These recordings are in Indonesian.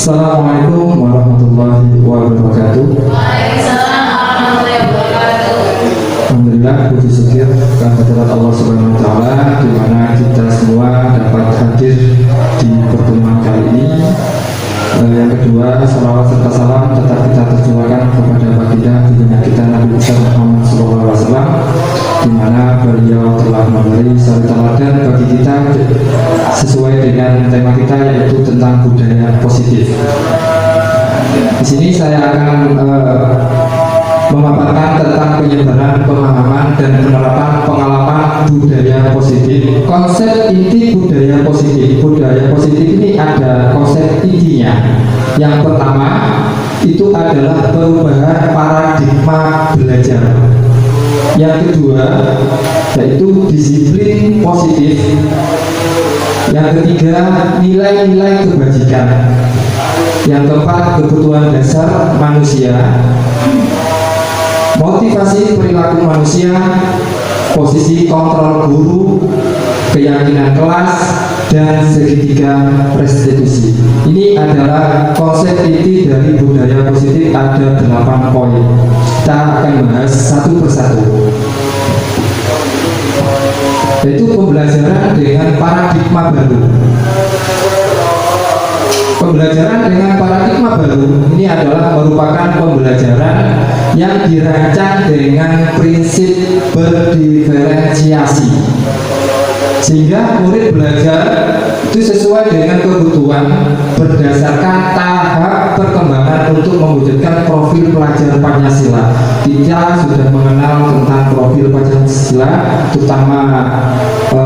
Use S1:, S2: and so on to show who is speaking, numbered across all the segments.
S1: Assalamualaikum warahmatullahi wabarakatuh.
S2: Waalaikumsalam warahmatullahi wabarakatuh.
S1: Alhamdulillah, puji syukur kehadirat Allah Subhanahu wa taala di mana kita semua dapat hadir di pertemuan kali ini. Yang kedua, salawat serta salam tetap kita tercurahkan kepada baginda junjungan kita Nabi besar Muhammad SAW, di mana beliau telah memberi suri teladan bagi kita sesuai dengan tema kita, yaitu tentang budaya positif. Di sini saya akan memaparkan tentang penyebaran pemahaman dan penerapan pengalaman budaya positif. Konsep inti budaya positif. Budaya positif ini ada konsep intinya. Yang pertama itu adalah perubahan paradigma belajar. Yang kedua yaitu disiplin positif. Yang ketiga nilai-nilai kebajikan. Yang keempat kebutuhan dasar manusia, motivasi perilaku manusia, posisi kontrol guru, keyakinan kelas, dan segitiga restitusi. Ini adalah konsep inti dari budaya positif. Ada 8 poin. Kita akan bahas satu persatu. Yaitu pembelajaran dengan paradigma baru. Pembelajaran dengan paradigma baru ini adalah merupakan pembelajaran yang dirancang dengan prinsip berdiferensiasi, sehingga murid belajar itu sesuai dengan kebutuhan berdasarkan tahap perkembangan untuk mewujudkan profil pelajar Pancasila. Kita sudah mengenal tentang profil Pancasila, terutama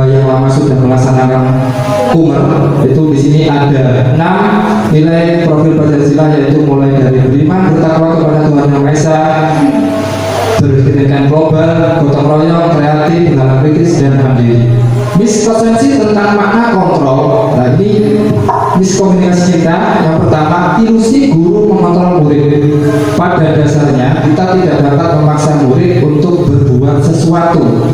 S1: yang lama sudah melaksanakan Umer. Itu di sini ada 6 nilai profil Pancasila, yaitu mulai dari beriman, bertakwa kepada Tuhan Yang Maha Esa, berpendidikan global, gotong royong, kreatif, dalam kritis, dan mandiri. Miskonsepsi tentang makna kontrol. Nah, ini miskomunikasi kita. Yang pertama, ilusi guru mengontrol murid. Pada dasarnya kita tidak dapat memaksa murid untuk berbuat sesuatu.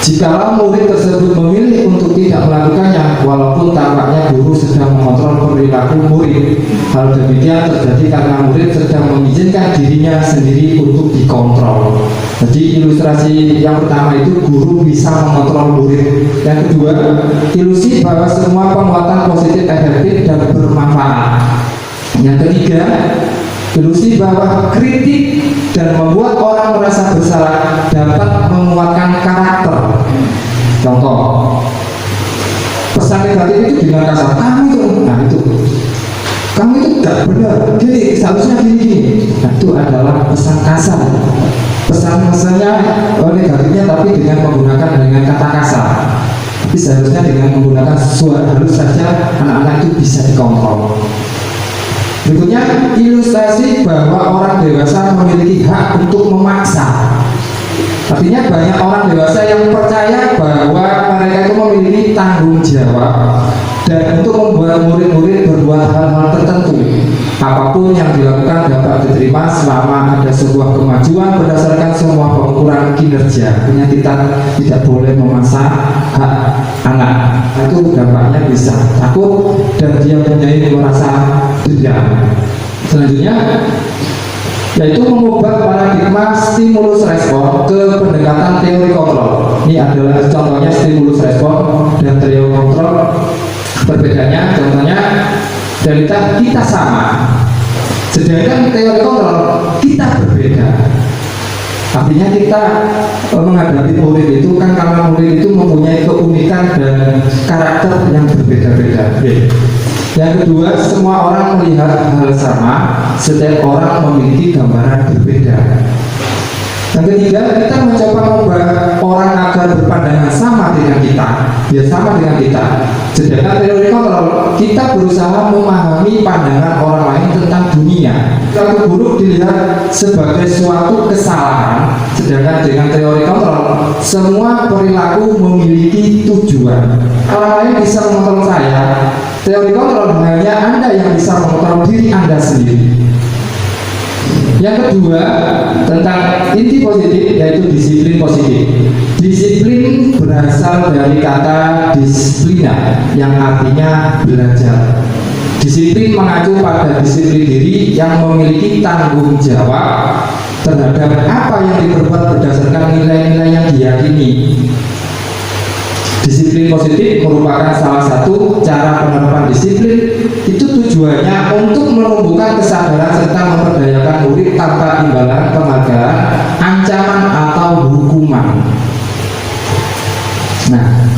S1: Jikalau murid tersebut memilih untuk tidak melakukannya, walaupun tampaknya guru sedang mengontrol perilaku murid. Hal demikian terjadi karena murid sedang mengizinkan dirinya sendiri untuk dikontrol. Jadi ilustrasi yang pertama itu guru bisa mengontrol murid. Yang kedua, ilusi bahwa semua penguatan positif efektif dan bermanfaat. Yang ketiga, ilusi bahwa kritik dan membuat orang merasa bersalah dapat menguatkan karakter. Contoh, pesan negatif itu dengan kasar, kamu itu tidak benar, gini, seharusnya gini. Nah, itu adalah pesan kasar. Pesan-pesannya negatifnya tapi dengan menggunakan dengan kata kasar. Tapi seharusnya dengan menggunakan suara halus saja anak-anak itu bisa dikontrol. Berikutnya, ilustrasi bahwa orang dewasa memiliki hak untuk memaksa. Artinya banyak orang dewasa yang percaya bahwa mereka itu memiliki tanggung jawab dan untuk membuat murid-murid berbuat hal-hal tertentu. Apapun yang dilakukan dapat diterima selama ada sebuah kemajuan berdasarkan semua pengukuran kinerja. Artinya kita tidak boleh memaksa hak anak. Itu dampaknya bisa takut dan dia mempunyai merasa dendam. Selanjutnya yaitu mengubah paradigma stimulus respon ke pendekatan teori kontrol. Ini adalah contohnya stimulus respon dan teori kontrol. Perbedaannya, contohnya delta kita sama, sedangkan teori kontrol kita berbeda. Artinya kita menghadapi murid itu kan karena murid itu mempunyai keunikan dan karakter yang berbeda-beda. Yang kedua, semua orang melihat hal sama, setiap orang memiliki gambaran berbeda. Yang ketiga, kita mencoba membuat orang agar berpandangan sama dengan kita, ya sama dengan kita. Sedangkan teori kontrol, kita berusaha memahami pandangan orang lain tentang dunia. Perilaku buruk dilihat sebagai suatu kesalahan, sedangkan dengan teori kontrol, semua perilaku memiliki tujuan. Orang lain bisa mengontrol saya, teori kontrol hanya Anda yang bisa mengontrol diri Anda sendiri. Yang kedua, tentang inti positif, yaitu disiplin positif. Disiplin berasal dari kata disiplina yang artinya belajar. Disiplin mengacu pada disiplin diri yang memiliki tanggung jawab terhadap apa yang diperbuat berdasarkan nilai-nilai yang diyakini. Disiplin positif merupakan salah satu cara penerapan disiplin. Itu tujuannya untuk menumbuhkan kesadaran serta memperdayakan murid tanpa imbalan penghargaan, ancaman atau hukuman. Nah,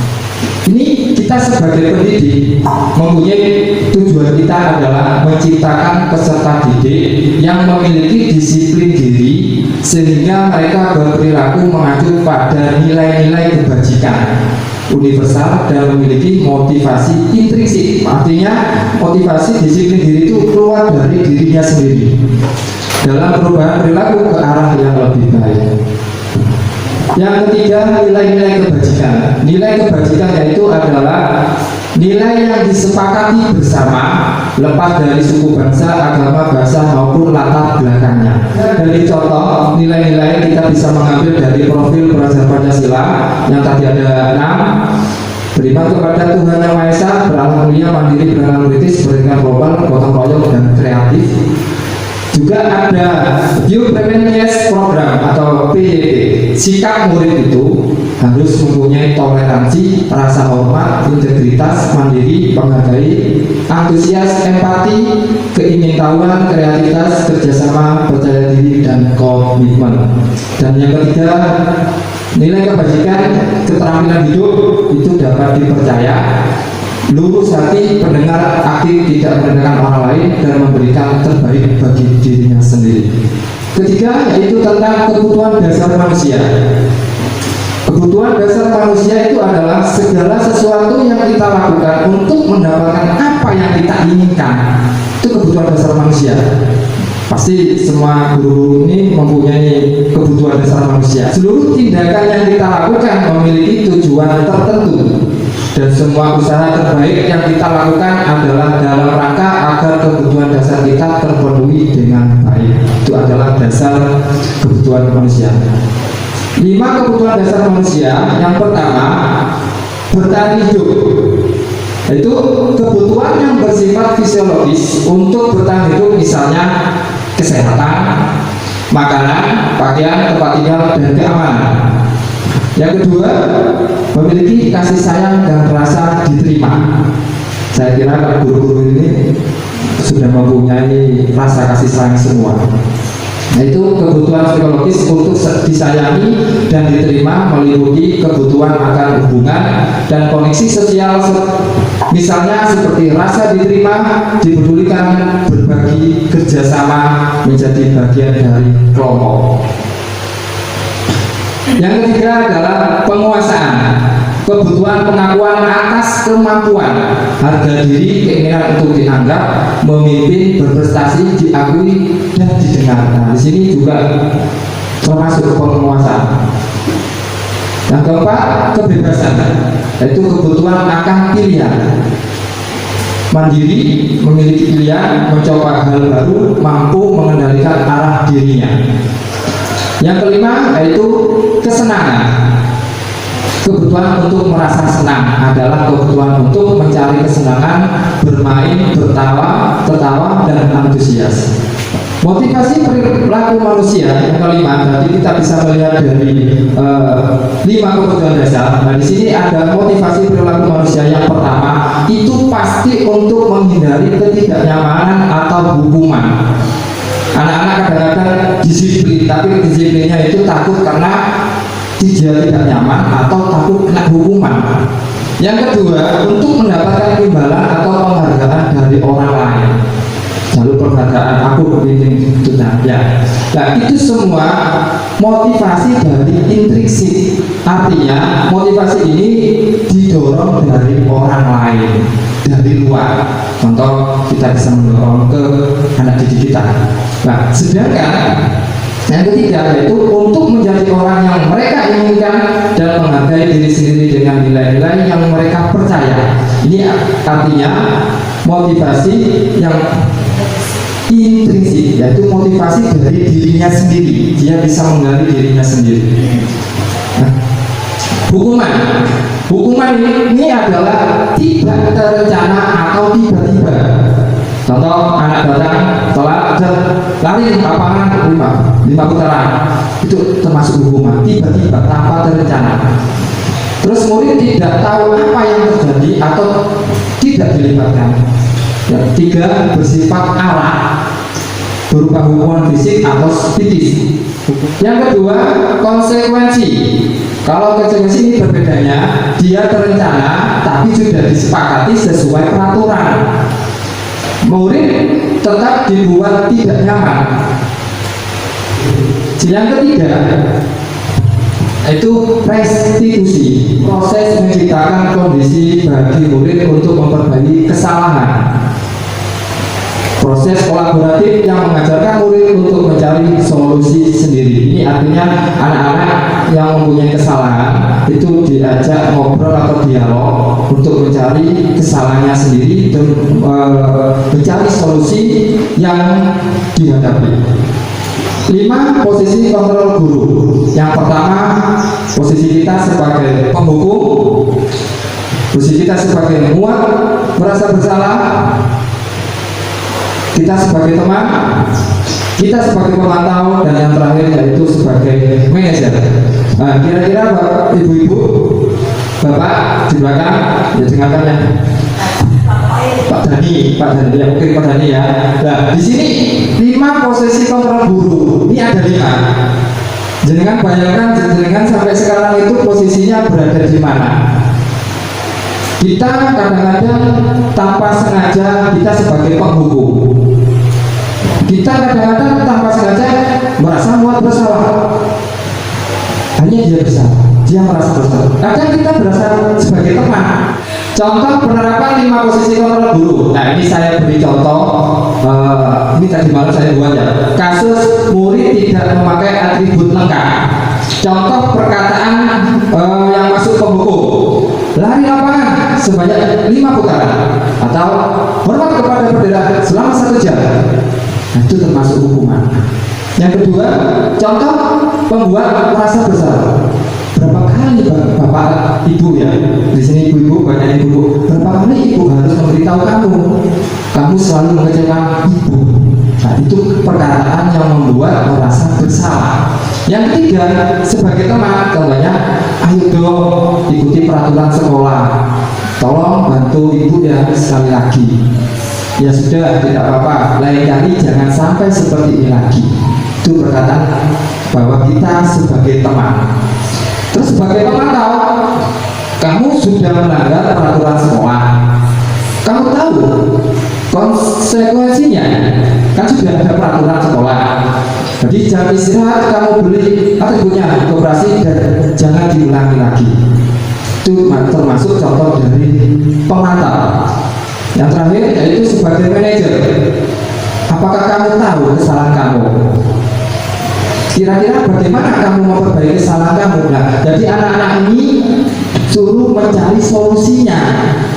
S1: ini kita sebagai pendidik mempunyai tujuan kita adalah menciptakan peserta didik yang memiliki disiplin diri sehingga mereka berperilaku mengacu pada nilai-nilai kebajikan universal dan memiliki motivasi intrinsik. Artinya motivasi disiplin diri itu keluar dari dirinya sendiri dalam perubahan perilaku ke arah yang lebih baik. Yang ketiga, nilai-nilai kebajikan. Nilai kebajikan yaitu adalah nilai yang disepakati bersama lepas dari suku bangsa, agama, bahasa maupun latar belakangnya. Dari contoh nilai-nilai kita bisa mengambil dari profil pelajar Pancasila yang tadi ada 6. Beriman kepada Tuhan Yang Maha Esa, berakhlak mulia, mandiri, berakhlak kritis, berikan global, gotong royong dan kreatif. Juga ada Youth Preparedness Program atau PYP. Sikap murid itu harus mempunyai toleransi, rasa hormat, integritas, mandiri, menghargai, antusias, empati, keingintahuan, kreativitas, kerjasama, percaya diri, dan komitmen. Dan yang ketiga, nilai kebajikan, keterampilan hidup itu dapat dipercaya, lurus hati, pendengar aktif, tidak merendahkan orang lain, dan memberikan terbaik bagi dirinya sendiri. Ketiga, yaitu tentang kebutuhan dasar manusia. Kebutuhan dasar manusia itu adalah segala sesuatu yang kita lakukan untuk mendapatkan apa yang kita inginkan. Itu kebutuhan dasar manusia. Pasti semua guru-guru ini mempunyai kebutuhan dasar manusia. Seluruh tindakan yang kita lakukan memiliki tujuan tertentu, dan semua usaha terbaik yang kita lakukan adalah dalam rangka agar kebutuhan dasar kita terpenuhi dengan baik. Itu adalah dasar kebutuhan manusia. 5 kebutuhan dasar manusia. Yang pertama, bertahan hidup. Itu kebutuhan yang bersifat fisiologis untuk bertahan hidup, misalnya kesehatan, makanan, pakaian, tempat tinggal, dan keamanan. Yang kedua, memiliki kasih sayang dan rasa diterima. Saya kira guru-guru ini sudah mempunyai rasa kasih sayang semua. Nah, itu kebutuhan psikologis untuk disayangi dan diterima, meliputi kebutuhan akan hubungan dan koneksi sosial, misalnya seperti rasa diterima, dipedulikan, berbagi, kerjasama, menjadi bagian dari kelompok. Yang ketiga adalah penguasaan, kebutuhan pengakuan atas kemampuan, harga diri, keinginan untuk dianggap, memimpin, berprestasi, diakui, dan didengar. Nah, di sini juga termasuk penguasaan. Yang keempat, kebebasan, yaitu kebutuhan akan pilihan, mandiri, memiliki pilihan, mencoba hal baru, mampu mengendalikan arah dirinya. Yang kelima, yaitu kesenangan. Kebutuhan untuk merasa senang adalah kebutuhan untuk mencari kesenangan, bermain, tertawa, dan antusias. Motivasi perilaku manusia yang kelima, tadi kita bisa melihat dari 5 kebutuhan dasar. Nah, di sini ada motivasi perilaku manusia. Yang pertama, itu pasti untuk menghindari ketidaknyamanan atau hukuman. Anak-anak kadang-kadang disiplin, tapi disiplinnya itu takut karena dia tidak nyaman atau takut kena hukuman. Yang kedua, untuk mendapatkan imbalan atau penghargaan dari orang lain. Jalur penghargaan, aku ingin itu ya. Nah, itu semua motivasi dari intrinsik. Artinya motivasi ini didorong dari orang lain, dari luar. Contoh, kita bisa mendorong ke anak didik kita. Nah, sedangkan yang ketiga yaitu untuk menjadi orang yang mereka inginkan dan menghargai diri sendiri dengan nilai-nilai yang mereka percaya. Ini artinya motivasi yang intrinsik, yaitu motivasi dari dirinya sendiri. Dia bisa menggali dirinya sendiri. Nah, hukuman ini adalah tidak terencana atau tiba-tiba. Contoh anak datang telat, lari lapangan 5 putaran, itu termasuk hukuman tiba-tiba tanpa terencana. Terus murid tidak tahu apa yang terjadi atau tidak dilibatkan. Yang 3 bersifat arah, berupa hukuman fisik atau psikis. Yang kedua, konsekuensi. Kalau konsekuensi ini berbedanya, dia terencana tapi sudah disepakati sesuai peraturan. Murid tetap dibuat tidak nyaman. Yang ketiga, itu restitusi, proses menciptakan kondisi bagi murid untuk memperbaiki kesalahan. Proses kolaboratif yang mengajarkan murid untuk mencari solusi sendiri. Ini artinya anak-anak yang mempunyai kesalahan itu diajak ngobrol atau dialog untuk mencari kesalahannya sendiri dan mencari solusi yang dihadapi. 5. Posisi kontrol guru. Yang pertama, posisi kita sebagai penghukum, posisi kita sebagai muat merasa bersalah, kita sebagai teman, kita sebagai pemantau, dan yang terakhir yaitu sebagai manajer. Nah, kira-kira Bapak, Ibu-ibu, Bapak di belakang, ya dengarkan ya. Pak Dani ya, mungkin Pak Dani ya. Nah, di sini 5 posisi kontrol guru. Ini ada 5. Jenengan bayangkan, jenengan sampai sekarang itu posisinya berada di mana? Kita kadang-kadang tanpa sengaja kita sebagai penghukum. Kita kadang-kadang tanpa sengaja merasa muat bersalah. Hanya dia bersalah, dia merasa bersalah. Kadang kita berasa sebagai teman. Contoh penerapan 5 posisi kontrol guru. Nah, ini saya beri contoh. Ini tadi malam saya buat ya. Kasus murid tidak memakai atribut lengkap. Contoh perkataan yang masuk penghukum. Lari lapangan sebanyak 5 putaran, atau hormat kepada bendera selama 1 jam. Nah, itu termasuk hukuman. Yang kedua, contoh pembuat merasa bersalah. Berapa kali Bapak Ibu ya, di sini ibu-ibu, banyak ibu, berapa kali ibu harus memberitahu kamu selalu mengecewakan ibu. Nah, itu perkataan yang membuat merasa bersalah. Yang ketiga, sebagai teman, contohnya, ayo dong ikuti peraturan sekolah, tolong bantu ibu ya sekali lagi. Ya sudah, tidak apa-apa, lain kali jangan sampai seperti ini lagi. Itu perkataan bahwa kita sebagai teman. Terus sebagai pemantau, kamu sudah melanggar peraturan sekolah, kamu tahu konsekuensinya, kan sudah ada peraturan sekolah. Jadi jam istirahat kamu beli atributnya koperasi dan jangan diulangi lagi. Itu termasuk contoh dari pemantau. Yang terakhir yaitu sebagai manajer. Apakah kamu tahu kesalahan kamu? Kira-kira bagaimana kamu memperbaiki kesalahan kamu? Nah, jadi anak-anak ini suruh mencari solusinya.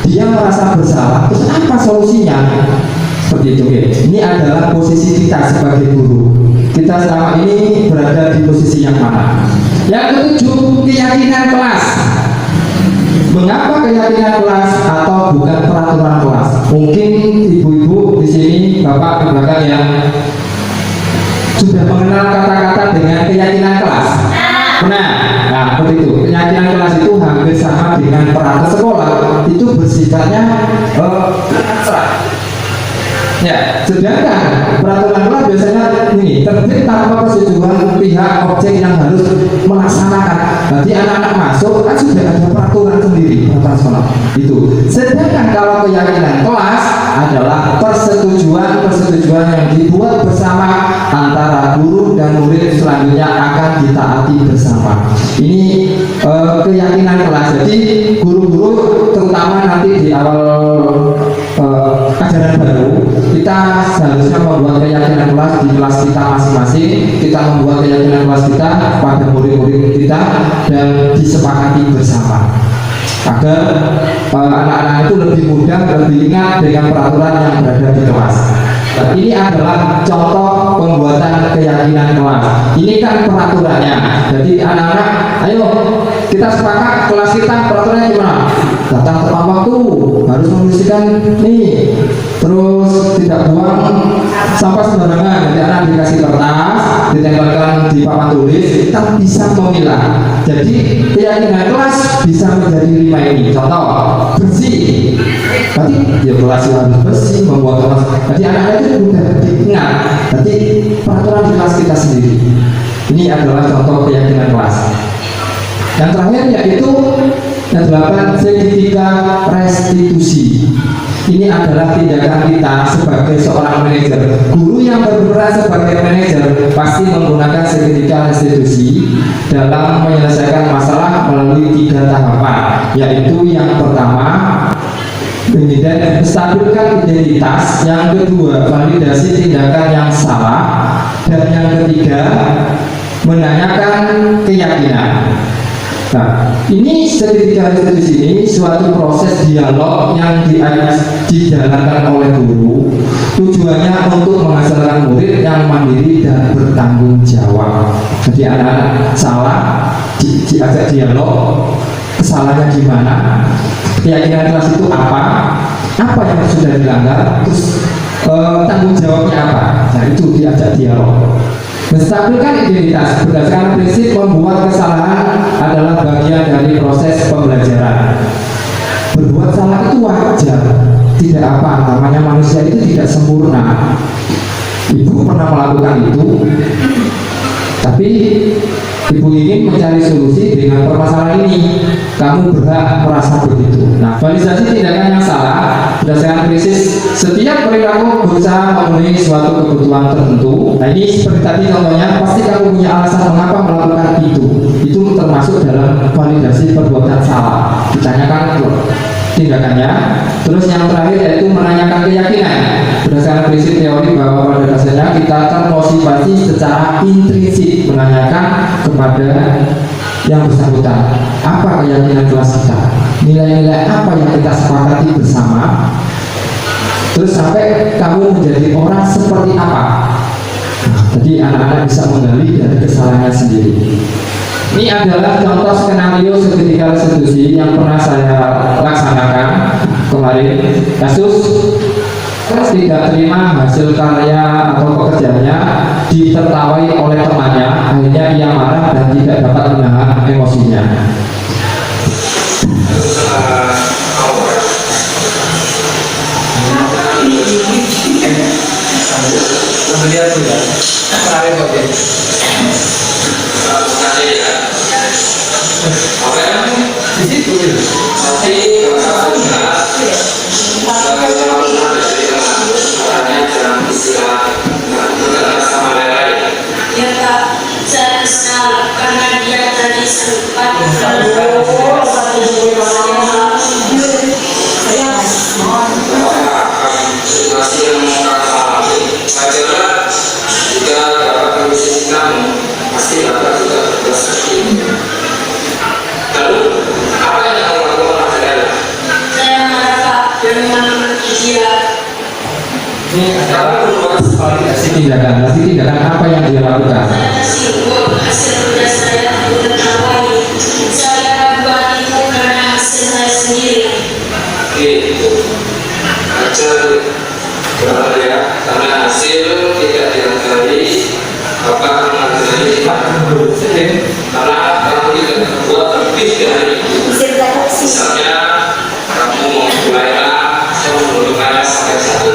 S1: Dia merasa bersalah, terus apa solusinya? Seperti itu. Ini adalah posisi kita sebagai guru. Kita selama ini berada di posisi yang mana? Yang ketujuh, keyakinan kelas. Mengapa keyakinan kelas atau bukan peraturan kelas? Mungkin ibu-ibu di sini, bapak di belakang yang sudah mengenal kata-kata dengan keyakinan kelas. Nah, seperti itu. Keyakinan kelas itu hampir sama dengan peraturan sekolah. Itu bersifatnya ya, sedangkan peraturan kelas biasanya ini terbit tanpa persetujuan pihak objek yang harus melaksanakan. Jadi anak-anak masuk kan sudah ada peraturan sendiri, peraturan sekolah itu. Sedangkan kalau keyakinan kelas adalah persetujuan yang dibuat bersama antara guru dan murid, selanjutnya akan ditaati bersama. Ini keyakinan kelas. Jadi guru-guru terutama nanti di awal ajaran baru, kita seharusnya membuat keyakinan kelas di kelas kita masing-masing. Kita membuat keyakinan kelas kita pada murid-murid kita dan disepakati bersama agar anak-anak itu lebih mudah, lebih ingat dengan peraturan yang berada di kelas. Nah, ini adalah contoh pembuatan keyakinan kelas. Ini kan peraturannya. Jadi anak-anak, ayo kita sepakat kelas kita peraturannya gimana? Datang tepat waktu, harus menuliskan nih terus tidak buang sampah sembarangan. Jadi anak dikasih kertas, ditempelkan di papan tulis, kita bisa memilah. Jadi keyakinan kelas bisa menjadi 5 ini. Contoh, bersih. Berarti ya kelas harus bersih, membuat kelas. Jadi anak-anak itu mudah diingat. Jadi peraturan di kelas kita sendiri. Ini adalah contoh keyakinan kelas. Yang terakhir yaitu yang 8, sertifikat restitusi. Ini adalah tindakan kita sebagai seorang manajer. Guru yang berperan sebagai manajer pasti menggunakan sertifikat restitusi dalam menyelesaikan masalah melalui 3 tahapan, yaitu yang pertama menstabilkan identitas, yang kedua validasi tindakan yang salah, dan yang ketiga menanyakan keyakinan. Nah, ini sertifikat restitusi ini suatu proses dialog yang dijalankan oleh guru. Tujuannya untuk menghasilkan murid yang mandiri dan bertanggung jawab. Jadi anak-anak salah diajak dialog, kesalahannya di mana, keyakinan kelas itu apa yang sudah dilanggar, terus tanggung jawabnya apa. Nah, itu diajak dialog. Menstabilkan identitas berdasarkan prinsip membuat kesalahan adalah bagian dari proses pembelajaran. Berbuat salah itu wajar, tidak apa, namanya manusia itu tidak sempurna. Ibu pernah melakukan itu, tapi ibu ingin mencari solusi dengan permasalahan ini. Kamu berhak merasa begitu. Nah, validasi tindakan yang salah berdasarkan prinsip setiap perilaku berusaha memenuhi suatu kebutuhan tertentu. Nah, ini seperti tadi contohnya, pasti kamu punya alasan mengapa melakukan itu. Itu termasuk dalam validasi perbuatan salah. Ditanyakan tindakannya. Terus yang terakhir yaitu menanyakan keyakinan. Berdasarkan prinsip teori bahwa pada dasarnya kita termotivasi secara intrinsik menanyakan kepada yang bersangkutan, apa keyakinan kelas kita, nilai-nilai apa yang kita sepakati bersama, terus sampai kamu menjadi orang seperti apa. Jadi anak-anak bisa menggali dari kesalahannya sendiri. Ini adalah contoh skenario sertifikat restitusi yang pernah saya laksanakan kemarin. Kasus tidak terima hasil karya atau pekerjaannya, ditertawai oleh temannya, akhirnya ia marah dan tidak dapat menahan emosinya.
S2: Karena dia tadi sempat
S1: ini adalah validasi tindakan. Tindakan apa yang dia lakukan?
S2: saya tersinggung hasil kerja saya diketahui. Saya buat itu karena hasil saya sendiri.
S3: Itu ajar ya, karena hasil tidak dihargai, bapak menghargai karena kamu tidak berbuat lebih dari itu. Misalnya kamu mau mulailah sebelumnya sampai satu.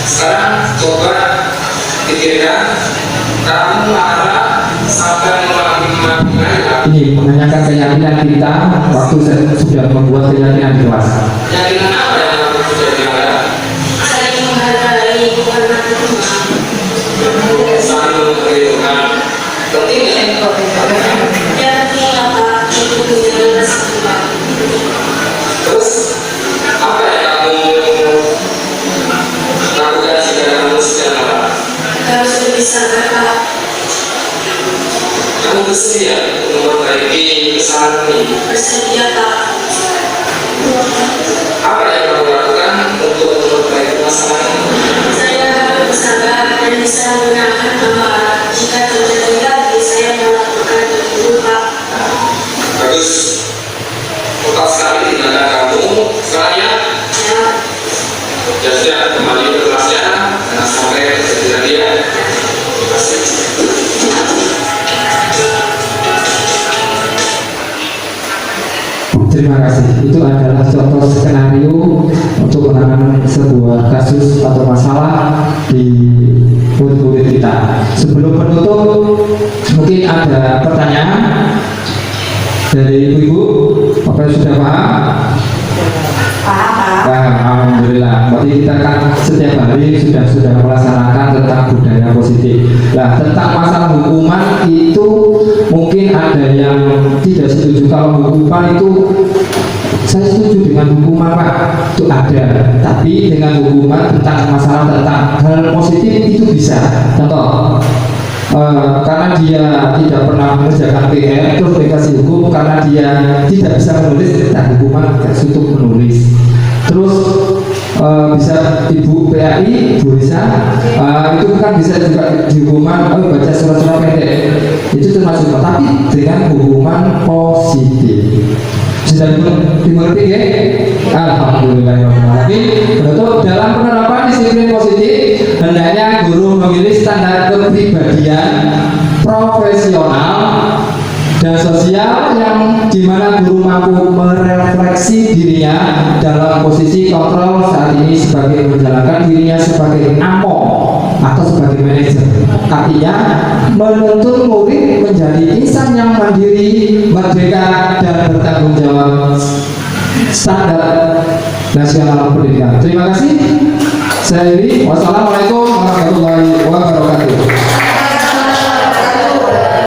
S3: Sekarang coba pikirkan, kamu marah sampai mengalami
S1: Ini menanyakan keyakinan kita waktu sudah membuat keyakinan di kelas.
S3: keyakinan apa yang kamu sudah dilanggar?
S2: Saling menghargai bukan
S3: Saling memperhitungkan pentingnya.
S2: ya tinggal Pak itu menjelas Pak.
S3: Terus apa yang kamu lakukan jika kamu sedang marah?
S2: Harus bisa Pak.
S3: Kamu bersedia untuk memperbaiki kesalahan ini?
S2: Bersedia Pak.
S3: Apa yang kamu lakukan untuk memperbaiki masalah ini?
S2: Saya harus bersabar dan bisa menahan amarah. Jika terjadi lagi saya melakukan itu Pak.
S3: Bagus. Tepat sekali tindakan kamu. Selanjutnya,
S2: Ya,
S1: kasih. Itu adalah contoh skenario untuk penanganan sebuah kasus atau masalah di murid-murid kita. Sebelum penutup, mungkin ada pertanyaan dari ibu-ibu. Apa sudah paham? Paham, alhamdulillah. Berarti kita kan setiap hari sudah melaksanakan tentang budaya positif. Nah, tentang masalah hukuman itu mungkin ada yang tidak setuju. Kalau hukuman itu saya setuju dengan hukuman, Pak, itu ada. Tapi dengan hukuman tentang masalah tentang hal positif itu bisa. Contoh, karena dia tidak pernah mengerjakan PR terus dikasih hukum karena dia tidak bisa menulis, kita hukuman dikasih untuk menulis. Terus bisa ibu PAI, Bu Risa, itu kan bisa juga dihukuman baca surat-surat pendek, itu termasuk, tapi dengan hukuman positif. Sudah dimengerti ya? Alhamdulillah. Tapi betul, dalam penerapan disiplin positif hendaknya guru memilih standar kepribadian profesional dan sosial yang dimana guru mampu merefleksi dirinya dalam posisi kontrol saat ini sebagai menjalankan dirinya sebagai amo atau sebagai manajer. Artinya menuntut murid menjadi insan yang mandiri, merdeka dan bertanggung jawab standar nasional pendidikan. Terima kasih. Saya Iri. Wassalamualaikum warahmatullahi wabarakatuh.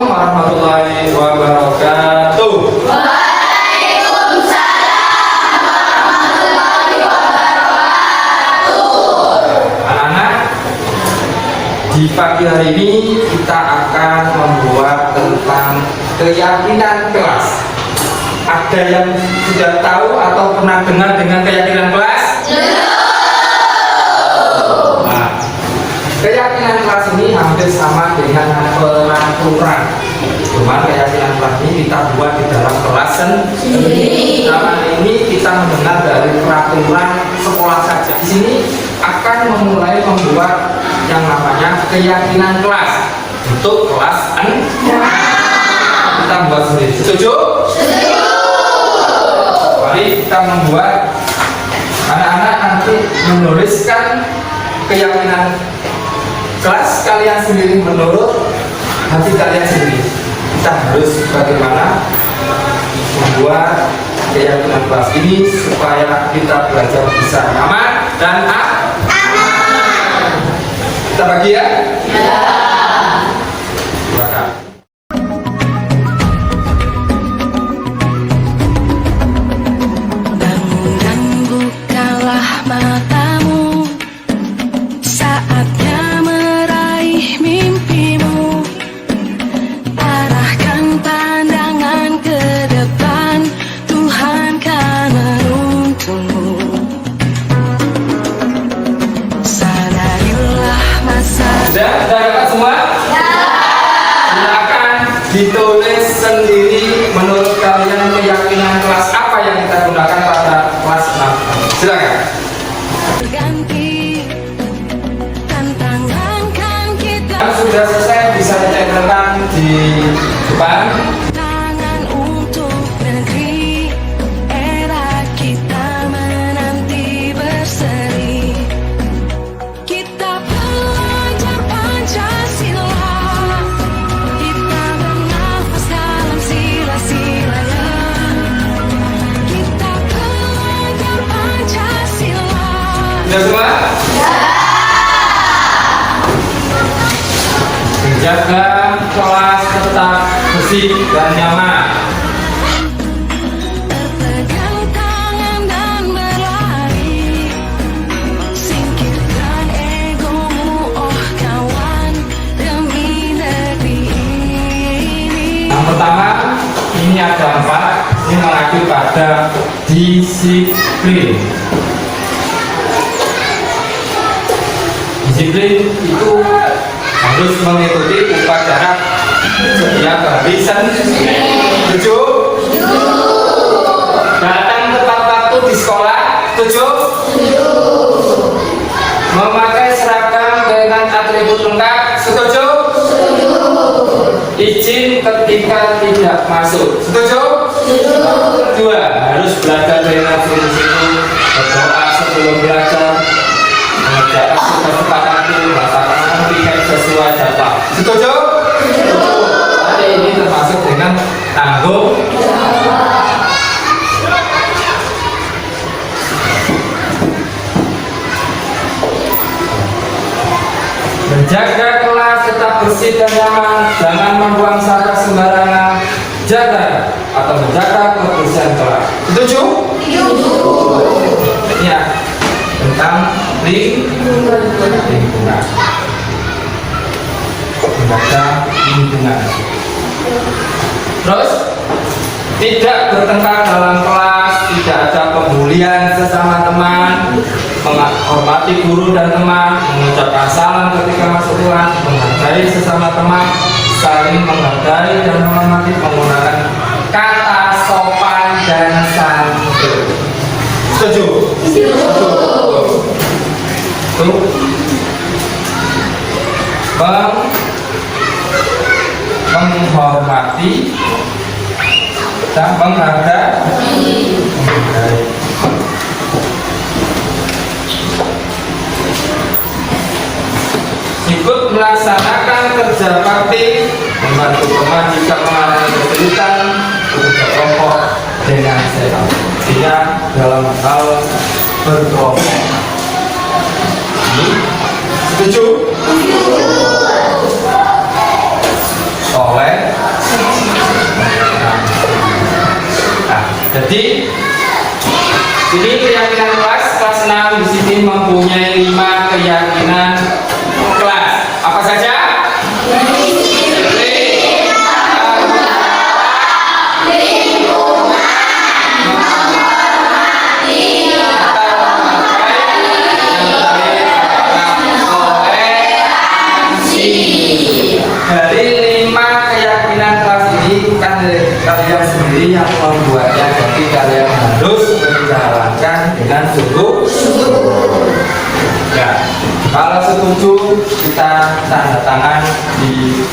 S3: Warahmatullahi wabarakatuh. Anak-anak, di pagi hari ini kita akan membuat tentang keyakinan kelas. Ada yang sudah tahu atau pernah dengar dengan keyakinan kelas? Nah, keyakinan kelas ini hampir sama dengan peraturan. Cuma keyakinan kelas ini kita buat di dalam kelas sendiri. Dalam ini kita mendengar dari peraturan sekolah saja. Di sini akan memulai membuat yang namanya keyakinan kelas untuk kelas 6. Kita buat sendiri. Setuju? Mari kita membuat, anak-anak nanti menuliskan keyakinan kelas kalian sendiri menurut hati kalian sendiri. Kita harus bagaimana membuat keyakinan kelas ini supaya kita belajar bisa aman dan aman. Kita bagi ya? Silakan.
S4: Bangun dan bukalah matamu, saatnya meraih mimpimu. Arahkan pandangan ke depan, Tuhan kan menuntunmu. Sadarilah masa.
S3: Sudah dapat semua? Silakan ditulis sendiri menurut kalian keyakinan kelas apa yang kita gunakan pada kelas 6. Silakan.
S4: Berganti, tantangan kan kita.
S3: Yang sudah selesai bisa ditempelkan di depan.
S4: Tangan untuk negeri, era kita menanti berseri. Kita belajar Pancasila, kita bernafas dalam sila-silanya. Kita belajar Pancasila.
S3: Sudah semua? Menjaga kelas tetap bersih dan nyaman.
S4: Berpegang tangan dan berlari, singkirkan egomu, oh kawan, demi negeri ini.
S3: Yang pertama, ini ada 4. Ini mengacu pada disiplin. Disiplin itu harus mengikuti upacara setiap hari Senin. Setuju? Datang tepat waktu di sekolah. Setuju? Memakai seragam dengan atribut lengkap. Setuju? Izin ketika tidak masuk. Setuju? Kedua, harus belajar langsung di situ berdoa sebelum belajar, mengerjakan tugas-tugas nanti, melaksanakan ngerjakan sesuai jadwal. Setuju? Jadi ini termasuk dengan tanggung menjaga kelas tetap bersih dan nyaman, jangan membuang sampah sembarangan, jaga atau menjaga kebersihan kelas. Setuju? Ya, tentang lingkungan. Menjaga lingkungan. Terus, tidak bertengkar dalam kelas, tidak ada pembulian sesama teman, menghormati guru dan teman, mengucapkan salam ketika masuk kelas, menghargai sesama teman, saling menghargai dan menghormati, menggunakan kata sopan dan santun. Setuju? Tuh. Menghormati dan menghargai. Ikut melaksanakan kerja bakti, membantu teman jika mengalami kesulitan, bekerja kelompok dengan sehat. Dia dalam hal berkelompok. Setuju? Soleh. Nah, jadi ini keyakinan kelas 6 di sini mempunyai 5 keyakinan kelas. Apa saja? Dari 5 keyakinan kelas ini kan kalian sendiri yang membuatnya, jadi kalian harus menjalankan dengan sungguh-sungguh. Ya, kalau setuju kita tanda tangan di